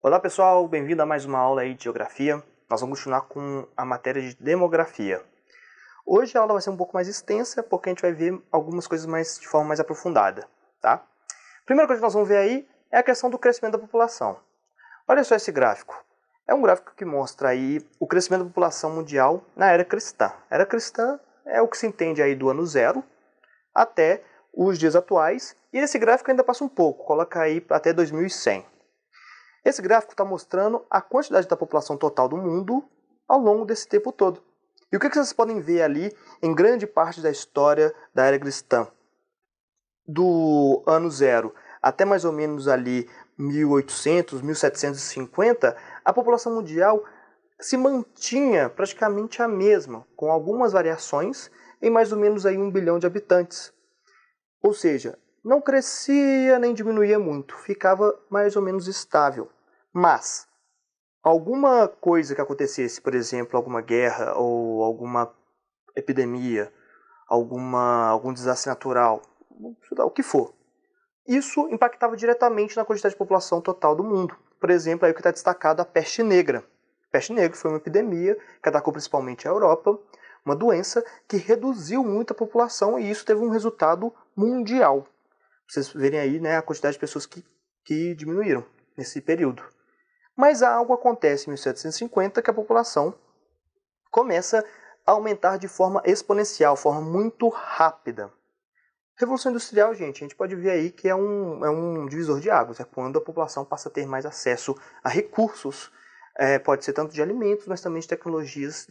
Olá pessoal, bem-vindo a mais uma aula aí de Geografia. Nós vamos continuar com a matéria de Demografia. Hoje a aula vai ser um pouco mais extensa, porque a gente vai ver algumas coisas de forma mais aprofundada, tá? Primeira coisa que nós vamos ver aí é a questão do crescimento da população. Olha só esse gráfico. É um gráfico que mostra aí o crescimento da população mundial na Era Cristã. A Era Cristã é o que se entende aí do ano zero até os dias atuais, e esse gráfico ainda passa um pouco, coloca aí até 2100. Esse gráfico está mostrando a quantidade da população total do mundo ao longo desse tempo todo. E o que vocês podem ver ali em grande parte da história da Era Cristã? Do ano zero até mais ou menos ali 1800, 1750, a população mundial se mantinha praticamente a mesma, com algumas variações, em mais ou menos aí 1 bilhão de habitantes. Ou seja, não crescia nem diminuía muito, ficava mais ou menos estável. Mas alguma coisa que acontecesse, por exemplo, alguma guerra ou alguma epidemia, algum desastre natural, o que for, isso impactava diretamente na quantidade de população total do mundo. Por exemplo, aí o que está destacado a peste negra. A peste negra foi uma epidemia que atacou principalmente a Europa, uma doença que reduziu muito a população e isso teve um resultado mundial. Vocês verem aí, né, a quantidade de pessoas que diminuíram nesse período. Mas algo acontece em 1750 que a população começa a aumentar de forma exponencial, forma muito rápida. Revolução Industrial, gente, a gente pode ver aí que é um divisor de águas, é quando a população passa a ter mais acesso a recursos, pode ser tanto de alimentos, mas também de tecnologias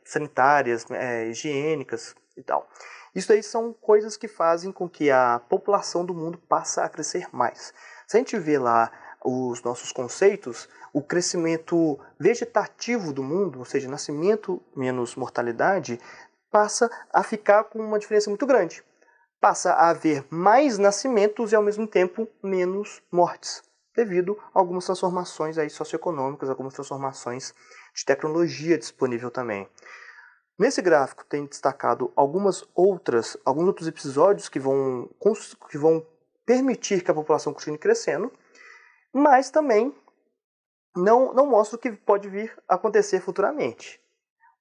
sanitárias, higiênicas e tal. Isso aí são coisas que fazem com que a população do mundo passe a crescer mais. Se a gente vê lá os nossos conceitos, o crescimento vegetativo do mundo, ou seja, nascimento menos mortalidade, passa a ficar com uma diferença muito grande. Passa a haver mais nascimentos e, ao mesmo tempo, menos mortes, devido a algumas transformações aí socioeconômicas, algumas transformações de tecnologia disponível também. Nesse gráfico tem destacado alguns outros episódios que vão permitir que a população continue crescendo, mas também não mostra o que pode vir a acontecer futuramente.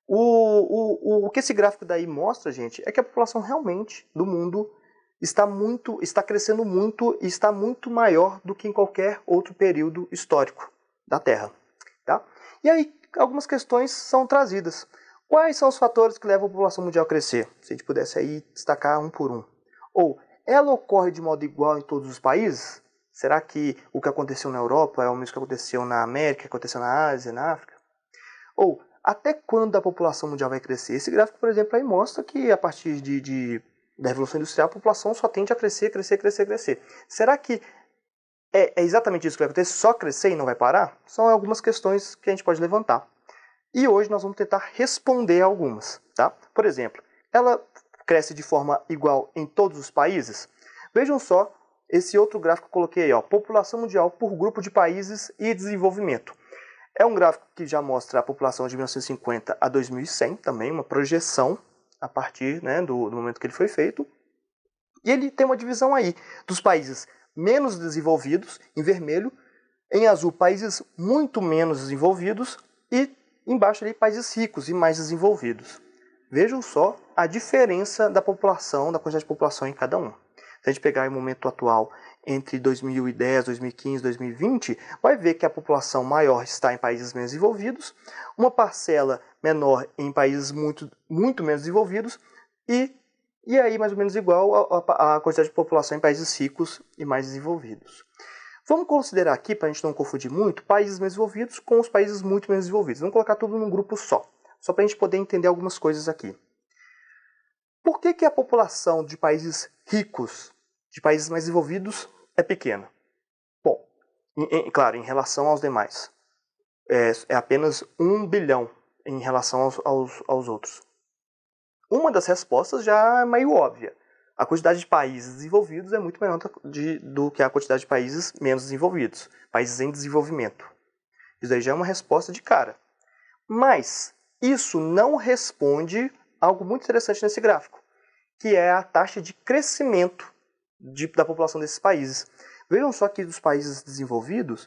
O que esse gráfico daí mostra, gente, é que a população realmente do mundo está crescendo muito e está muito maior do que em qualquer outro período histórico da Terra. Tá? E aí, algumas questões são trazidas. Quais são os fatores que levam a população mundial a crescer? Se a gente pudesse aí destacar um por um. Ou, ela ocorre de modo igual em todos os países? Será que o que aconteceu na Europa é o mesmo que aconteceu na América, que aconteceu na Ásia, na África? Ou, até quando a população mundial vai crescer? Esse gráfico, por exemplo, aí mostra que a partir da Revolução Industrial a população só tende a crescer, crescer, crescer, crescer. Será que é exatamente isso que vai acontecer? Só crescer e não vai parar? São algumas questões que a gente pode levantar. E hoje nós vamos tentar responder algumas. Tá? Por exemplo, ela cresce de forma igual em todos os países? Vejam só esse outro gráfico que eu coloquei aí, ó, população mundial por grupo de países e desenvolvimento. É um gráfico que já mostra a população de 1950 a 2100, também uma projeção a partir, né, do momento que ele foi feito. E ele tem uma divisão aí dos países menos desenvolvidos, em vermelho, em azul, países muito menos desenvolvidos e embaixo ali países ricos e mais desenvolvidos. Vejam só a diferença da população, da quantidade de população em cada um. Se a gente pegar o momento atual entre 2010, 2015, 2020, vai ver que a população maior está em países menos desenvolvidos, uma parcela menor em países muito menos desenvolvidos e aí mais ou menos igual a quantidade de população em países ricos e mais desenvolvidos. Vamos considerar aqui, para a gente não confundir muito, países menos desenvolvidos com os países muito menos desenvolvidos. Vamos colocar tudo num grupo só para a gente poder entender algumas coisas aqui. Por que a população de países ricos, de países mais desenvolvidos, é pequena? Bom, claro, em relação aos demais. É apenas 1 bilhão em relação aos outros. Uma das respostas já é meio óbvia. A quantidade de países desenvolvidos é muito maior do que a quantidade de países menos desenvolvidos, países em desenvolvimento. Isso aí já é uma resposta de cara. Mas isso não responde algo muito interessante nesse gráfico, que é a taxa de crescimento da população desses países. Vejam só que dos países desenvolvidos,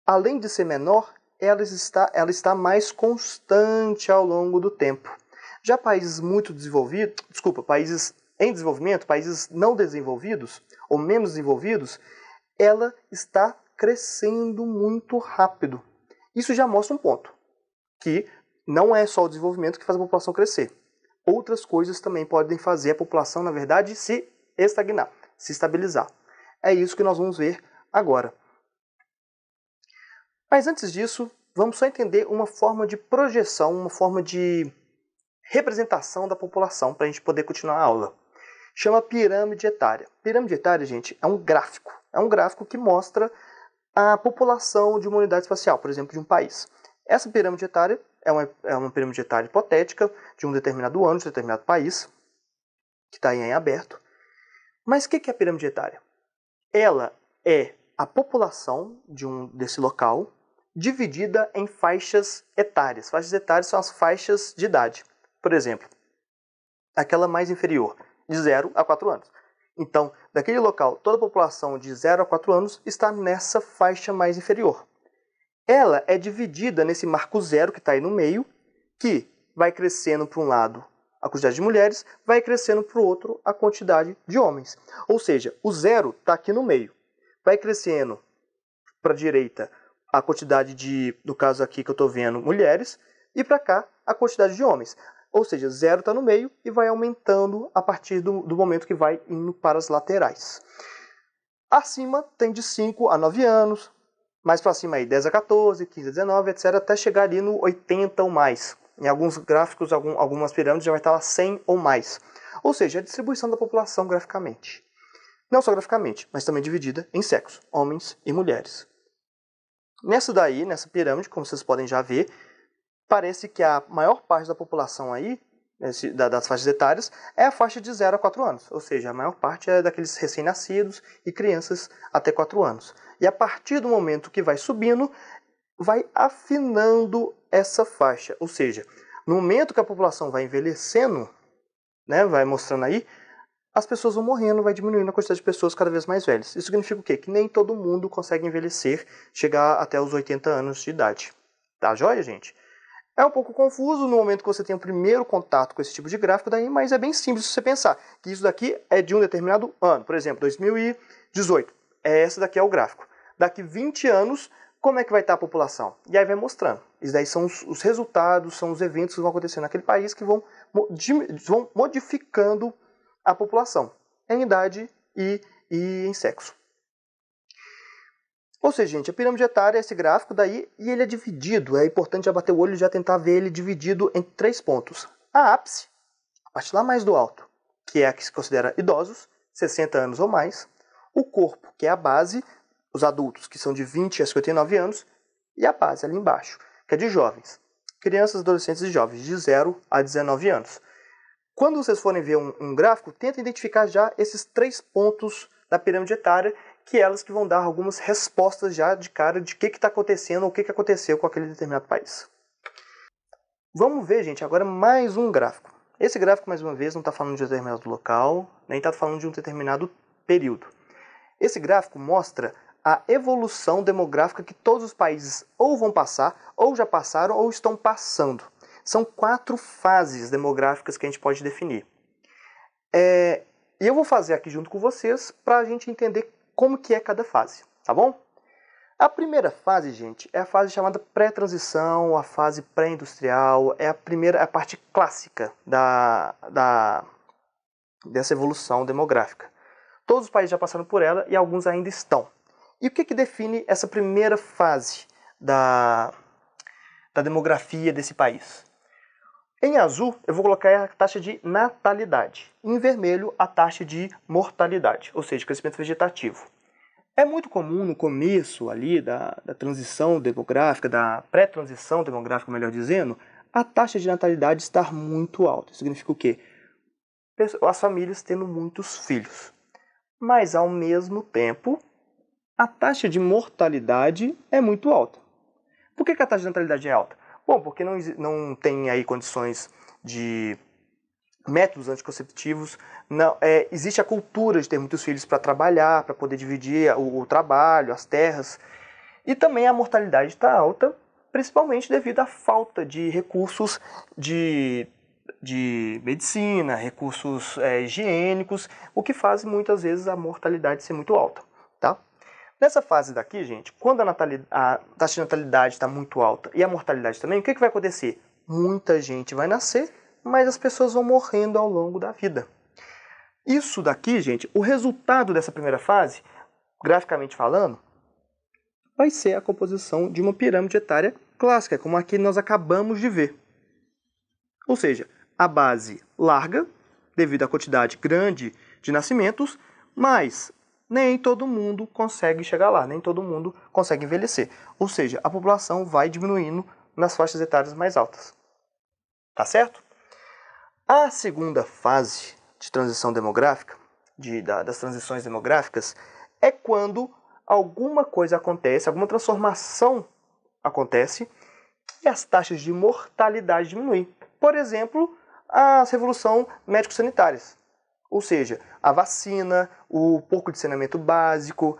além de ser menor, ela está mais constante ao longo do tempo. Já países muito desenvolvidos, países em desenvolvimento, países não desenvolvidos ou menos desenvolvidos, ela está crescendo muito rápido. Isso já mostra um ponto, que não é só o desenvolvimento que faz a população crescer. Outras coisas também podem fazer a população, na verdade, se estagnar, se estabilizar. É isso que nós vamos ver agora. Mas antes disso, vamos só entender uma forma de projeção, uma forma de representação da população para a gente poder continuar a aula. Chama pirâmide etária. Pirâmide etária, gente, é um gráfico. É um gráfico que mostra a população de uma unidade espacial, por exemplo, de um país. Essa pirâmide etária é uma pirâmide etária hipotética de um determinado ano, de um determinado país, que está em aberto. Mas o que é a pirâmide etária? Ela é a população desse local dividida em faixas etárias. Faixas etárias são as faixas de idade. Por exemplo, aquela mais inferior, de 0 a 4 anos. Então, daquele local, toda a população de 0 a 4 anos está nessa faixa mais inferior. Ela é dividida nesse marco zero que está aí no meio, que vai crescendo para um lado a quantidade de mulheres, vai crescendo para o outro a quantidade de homens. Ou seja, o zero está aqui no meio. Vai crescendo para a direita a quantidade de, no caso aqui que eu estou vendo, mulheres, e para cá a quantidade de homens. Ou seja, zero está no meio e vai aumentando a partir do momento que vai indo para as laterais. Acima tem de 5 a 9 anos, mais para cima aí 10 a 14, 15 a 19, etc. Até chegar ali no 80 ou mais. Em alguns gráficos, algumas pirâmides já vai estar lá 100 ou mais. Ou seja, a distribuição da população graficamente. Não só graficamente, mas também dividida em sexos, homens e mulheres. Nessa pirâmide, como vocês podem já ver, parece que a maior parte da população aí, das faixas etárias, é a faixa de 0 a 4 anos. Ou seja, a maior parte é daqueles recém-nascidos e crianças até 4 anos. E a partir do momento que vai subindo, vai afinando essa faixa. Ou seja, no momento que a população vai envelhecendo, né, vai mostrando aí, as pessoas vão morrendo, vai diminuindo a quantidade de pessoas cada vez mais velhas. Isso significa o quê? Que nem todo mundo consegue envelhecer, chegar até os 80 anos de idade. Tá joia, gente? É um pouco confuso no momento que você tem o primeiro contato com esse tipo de gráfico, daí, mas é bem simples se você pensar que isso daqui é de um determinado ano. Por exemplo, 2018. Esse daqui é o gráfico. Daqui 20 anos, como é que vai estar a população? E aí vai mostrando. Isso daí são os resultados, são os eventos que vão acontecer naquele país que vão modificando a população em idade e em sexo. Ou seja, gente, a pirâmide etária é esse gráfico daí e ele é dividido. É importante já bater o olho e já tentar ver ele dividido em 3 pontos. A ápice, a parte lá mais do alto, que é a que se considera idosos, 60 anos ou mais. O corpo, que é a base, os adultos, que são de 20 a 59 anos. E a base ali embaixo, que é de jovens. Crianças, adolescentes e jovens, de 0 a 19 anos. Quando vocês forem ver um gráfico, tenta identificar já esses 3 pontos da pirâmide etária, que elas que vão dar algumas respostas já de cara de o que está acontecendo ou o que aconteceu com aquele determinado país. Vamos ver, gente, agora mais um gráfico. Esse gráfico, mais uma vez, não está falando de um determinado local, nem está falando de um determinado período. Esse gráfico mostra a evolução demográfica que todos os países ou vão passar, ou já passaram, ou estão passando. São 4 fases demográficas que a gente pode definir. E eu vou fazer aqui junto com vocês para a gente entender como que é cada fase, tá bom? A primeira fase, gente, é a fase chamada pré-transição, a fase pré-industrial, é a parte clássica dessa evolução demográfica. Todos os países já passaram por ela e alguns ainda estão. E o que define essa primeira fase da demografia desse país? Em azul, eu vou colocar a taxa de natalidade. Em vermelho, a taxa de mortalidade, ou seja, crescimento vegetativo. É muito comum no começo ali da transição demográfica, da pré-transição demográfica, melhor dizendo, a taxa de natalidade estar muito alta. Isso significa o quê? As famílias tendo muitos filhos. Mas, ao mesmo tempo, a taxa de mortalidade é muito alta. Por que a taxa de natalidade é alta? Bom, porque não tem aí condições de métodos anticonceptivos, existe a cultura de ter muitos filhos para trabalhar, para poder dividir o trabalho, as terras. E também a mortalidade está alta, principalmente devido à falta de recursos de medicina, recursos higiênicos, o que faz muitas vezes a mortalidade ser muito alta. Tá? Nessa fase daqui, gente, quando a taxa de natalidade está muito alta e a mortalidade também, o que vai acontecer? Muita gente vai nascer, mas as pessoas vão morrendo ao longo da vida. Isso daqui, gente, o resultado dessa primeira fase, graficamente falando, vai ser a composição de uma pirâmide etária clássica, como a que nós acabamos de ver. Ou seja, a base larga, devido à quantidade grande de nascimentos, mas nem todo mundo consegue chegar lá, nem todo mundo consegue envelhecer. Ou seja, a população vai diminuindo nas faixas etárias mais altas. Tá certo? A segunda fase de transição demográfica, das transições demográficas, é quando alguma coisa acontece, alguma transformação acontece, e as taxas de mortalidade diminuem. Por exemplo, a revolução médico-sanitárias. Ou seja, a vacina, o pouco de saneamento básico,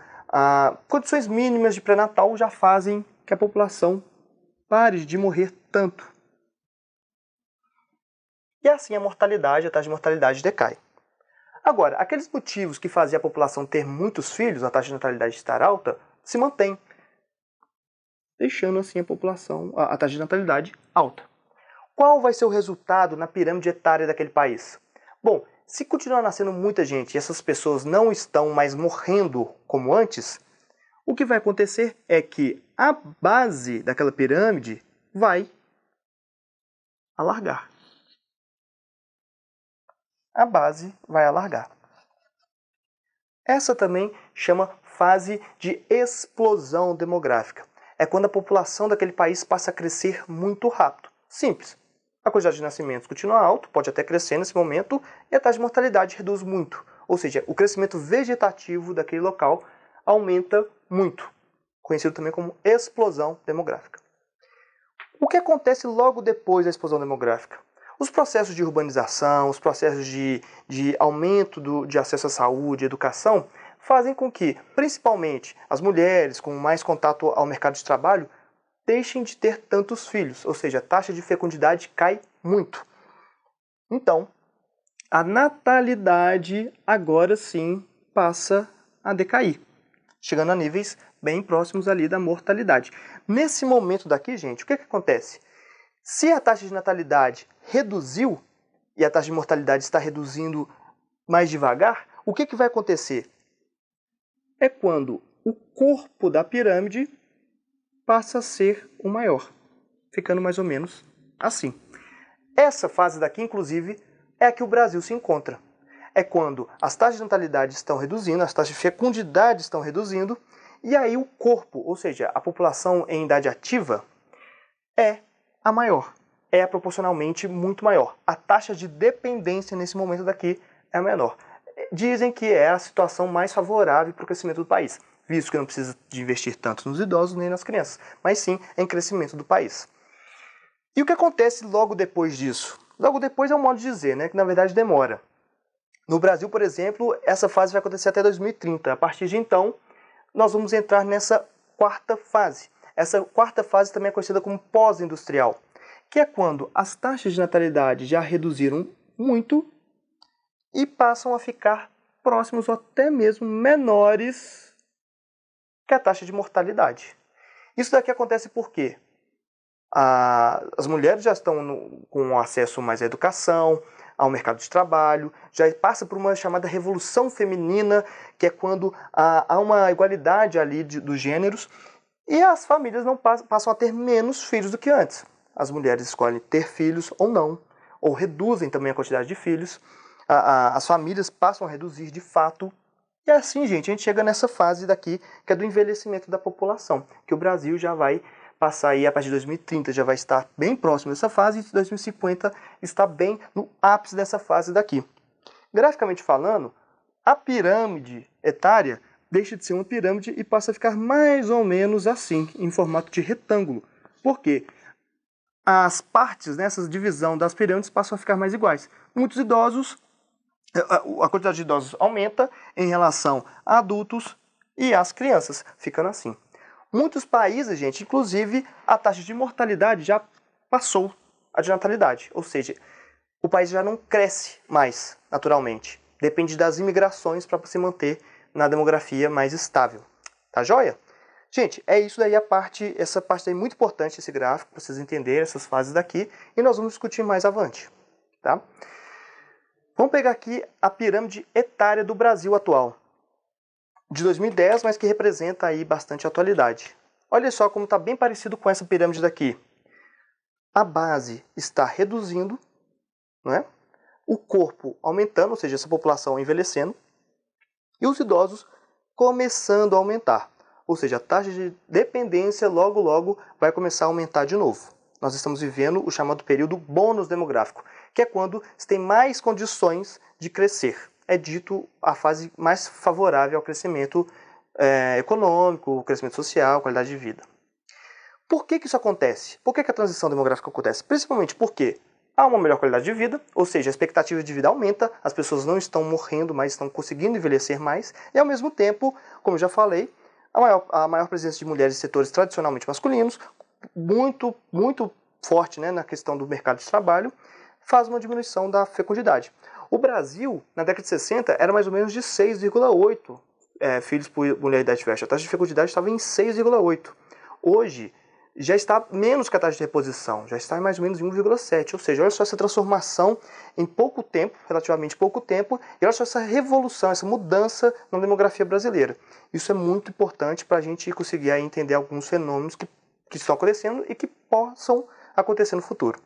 condições mínimas de pré-natal já fazem que a população pare de morrer tanto. E assim a taxa de mortalidade decai. Agora, aqueles motivos que faziam a população ter muitos filhos, a taxa de natalidade estar alta, se mantém, deixando assim a taxa de natalidade alta. Qual vai ser o resultado na pirâmide etária daquele país? Bom, se continuar nascendo muita gente e essas pessoas não estão mais morrendo como antes, o que vai acontecer é que a base daquela pirâmide vai alargar. A base vai alargar. Essa também chama fase de explosão demográfica. É quando a população daquele país passa a crescer muito rápido. Simples. A quantidade de nascimentos continua alta, pode até crescer nesse momento, e a taxa de mortalidade reduz muito. Ou seja, o crescimento vegetativo daquele local aumenta muito, conhecido também como explosão demográfica. O que acontece logo depois da explosão demográfica? Os processos de urbanização, os processos de aumento de acesso à saúde, educação, fazem com que, principalmente, as mulheres com mais contato ao mercado de trabalho deixem de ter tantos filhos, ou seja, a taxa de fecundidade cai muito. Então, a natalidade agora sim passa a decair, chegando a níveis bem próximos ali da mortalidade. Nesse momento daqui, gente, o que acontece? Se a taxa de natalidade reduziu e a taxa de mortalidade está reduzindo mais devagar, o que vai acontecer? É quando o corpo da pirâmide passa a ser o maior, ficando mais ou menos assim. Essa fase daqui, inclusive, é a que o Brasil se encontra. É quando as taxas de natalidade estão reduzindo, as taxas de fecundidade estão reduzindo, e aí o corpo, ou seja, a população em idade ativa, é a maior. É proporcionalmente muito maior. A taxa de dependência nesse momento daqui é menor. Dizem que é a situação mais favorável para o crescimento do país, visto que não precisa de investir tanto nos idosos nem nas crianças, mas sim em crescimento do país. E o que acontece logo depois disso? Logo depois é um modo de dizer, né, que na verdade demora. No Brasil, por exemplo, essa fase vai acontecer até 2030. A partir de então, nós vamos entrar nessa quarta fase. Essa quarta fase também é conhecida como pós-industrial, que é quando as taxas de natalidade já reduziram muito e passam a ficar próximos ou até mesmo menores que a taxa de mortalidade. Isso daqui acontece porque as mulheres já estão com acesso mais à educação, ao mercado de trabalho, já passa por uma chamada revolução feminina, que é quando há uma igualdade ali dos gêneros, e as famílias não passam a ter menos filhos do que antes. As mulheres escolhem ter filhos ou não, ou reduzem também a quantidade de filhos, as famílias passam a reduzir de fato. E assim, gente, a gente chega nessa fase daqui, que é do envelhecimento da população, que o Brasil já vai passar aí a partir de 2030, já vai estar bem próximo dessa fase, e 2050 está bem no ápice dessa fase daqui. Graficamente falando, a pirâmide etária deixa de ser uma pirâmide e passa a ficar mais ou menos assim, em formato de retângulo. Por quê? As partes, nessa divisão das pirâmides, passam a ficar mais iguais. Muitos idosos, a quantidade de idosos aumenta em relação a adultos e às crianças, ficando assim. Muitos países, gente, inclusive a taxa de mortalidade já passou a de natalidade, ou seja, o país já não cresce mais naturalmente. Depende das imigrações para se manter na demografia mais estável. Tá joia? Gente, é isso daí essa parte aí muito importante, esse gráfico, para vocês entenderem essas fases daqui, e nós vamos discutir mais avante. Tá? Vamos pegar aqui a pirâmide etária do Brasil atual, de 2010, mas que representa aí bastante atualidade. Olha só como está bem parecido com essa pirâmide daqui. A base está reduzindo, né? O corpo aumentando, ou seja, essa população envelhecendo, e os idosos começando a aumentar. Ou seja, a taxa de dependência logo logo vai começar a aumentar de novo. Nós estamos vivendo o chamado período bônus demográfico, que é quando se tem mais condições de crescer. É dito a fase mais favorável ao crescimento econômico, crescimento social, qualidade de vida. Por que isso acontece? Por que a transição demográfica acontece? Principalmente porque há uma melhor qualidade de vida, ou seja, a expectativa de vida aumenta, as pessoas não estão morrendo, mas estão conseguindo envelhecer mais, e ao mesmo tempo, como eu já falei, a maior presença de mulheres em setores tradicionalmente masculinos, muito forte, né, na questão do mercado de trabalho, faz uma diminuição da fecundidade. O Brasil, na década de 60, era mais ou menos de 6,8 filhos por mulher de idade fértil. A taxa de fecundidade estava em 6,8. Hoje, já está menos que a taxa de reposição, já está em mais ou menos em 1,7. Ou seja, olha só essa transformação em pouco tempo, relativamente pouco tempo, e olha só essa revolução, essa mudança na demografia brasileira. Isso é muito importante para a gente conseguir aí entender alguns fenômenos que estão acontecendo e que possam acontecer no futuro.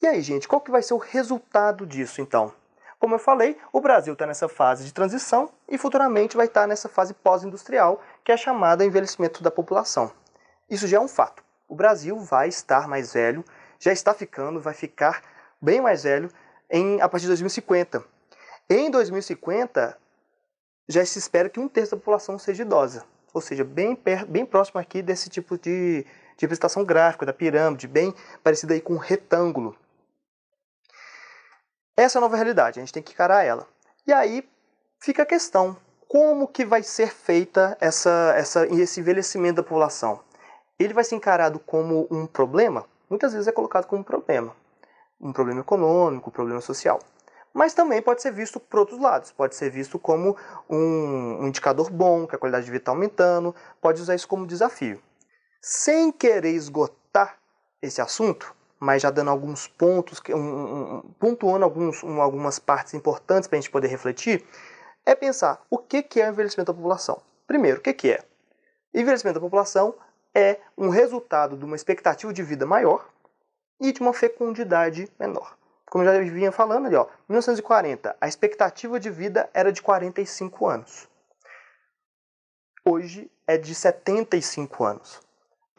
E aí, gente, qual que vai ser o resultado disso, então? Como eu falei, o Brasil está nessa fase de transição e futuramente vai estar nessa fase pós-industrial, que é a chamada envelhecimento da população. Isso já é um fato. O Brasil vai estar mais velho, já está ficando, vai ficar bem mais velho a partir de 2050. Em 2050, já se espera que 1/3 da população seja idosa, ou seja, bem próximo aqui desse tipo de representação gráfica da pirâmide, bem parecida aí com um retângulo. Essa é a nova realidade, a gente tem que encarar ela. E aí fica a questão, como que vai ser feita esse envelhecimento da população? Ele vai ser encarado como um problema? Muitas vezes é colocado como um problema econômico, um problema social. Mas também pode ser visto por outros lados, pode ser visto como um indicador bom, que a qualidade de vida está aumentando, pode usar isso como desafio. Sem querer esgotar esse assunto, mas já dando alguns pontos, pontuando algumas partes importantes para a gente poder refletir, é pensar o que é o envelhecimento da população. Primeiro, o que é? Envelhecimento da população é um resultado de uma expectativa de vida maior e de uma fecundidade menor. Como eu já vinha falando ali, 1940, a expectativa de vida era de 45 anos. Hoje é de 75 anos.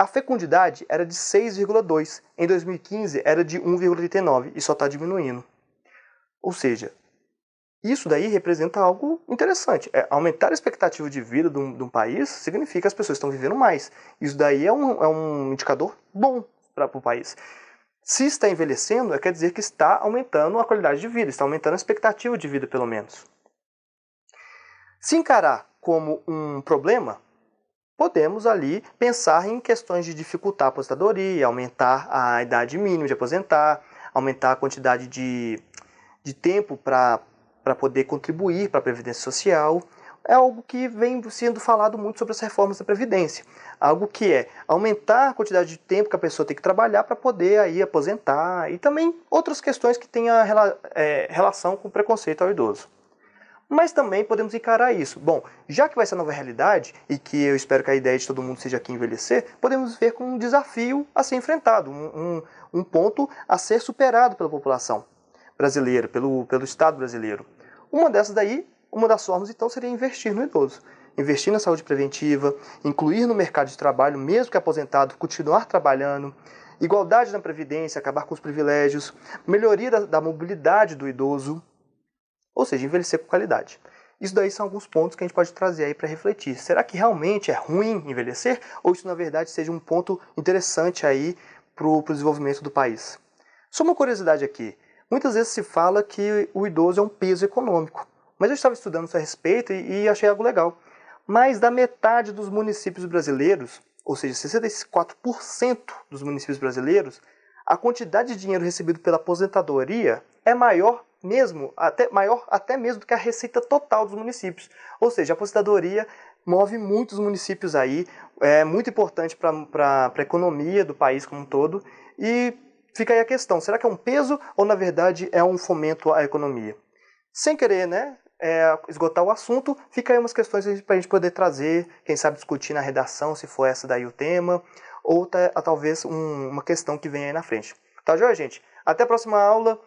A fecundidade era de 6,2. Em 2015 era de 1,39 e só está diminuindo. Ou seja, isso daí representa algo interessante. Aumentar a expectativa de vida de um país significa que as pessoas estão vivendo mais. Isso daí é um indicador bom para o país. Se está envelhecendo, quer dizer que está aumentando a qualidade de vida, está aumentando a expectativa de vida, pelo menos. Se encarar como um problema, podemos ali pensar em questões de dificultar a aposentadoria, aumentar a idade mínima de aposentar, aumentar a quantidade de tempo para poder contribuir para a Previdência Social. É algo que vem sendo falado muito sobre as reformas da Previdência. Algo que é aumentar a quantidade de tempo que a pessoa tem que trabalhar para poder aí aposentar e também outras questões que têm relação com o preconceito ao idoso. Mas também podemos encarar isso. Bom, já que vai ser a nova realidade, e que eu espero que a ideia de todo mundo seja aqui envelhecer, podemos ver como um desafio a ser enfrentado, um ponto a ser superado pela população brasileira, pelo Estado brasileiro. Uma das formas, então, seria investir no idoso. Investir na saúde preventiva, incluir no mercado de trabalho, mesmo que aposentado, continuar trabalhando, igualdade na previdência, acabar com os privilégios, melhoria da mobilidade do idoso, ou seja, envelhecer com qualidade. Isso daí são alguns pontos que a gente pode trazer aí para refletir. Será que realmente é ruim envelhecer? Ou isso, na verdade, seja um ponto interessante aí para o desenvolvimento do país? Só uma curiosidade aqui. Muitas vezes se fala que o idoso é um peso econômico. Mas eu estava estudando isso a respeito e achei algo legal. mais da metade dos municípios brasileiros, ou seja, 64% dos municípios brasileiros, a quantidade de dinheiro recebido pela aposentadoria é maior até mesmo do que a receita total dos municípios. Ou seja, a aposentadoria move muitos municípios aí, é muito importante para a economia do país como um todo. E fica aí a questão, será que é um peso ou na verdade é um fomento à economia? Sem querer, esgotar o assunto, fica aí umas questões para a gente poder trazer, quem sabe discutir na redação, se for essa daí o tema, ou talvez uma questão que venha aí na frente. Tá joia, gente? Até a próxima aula.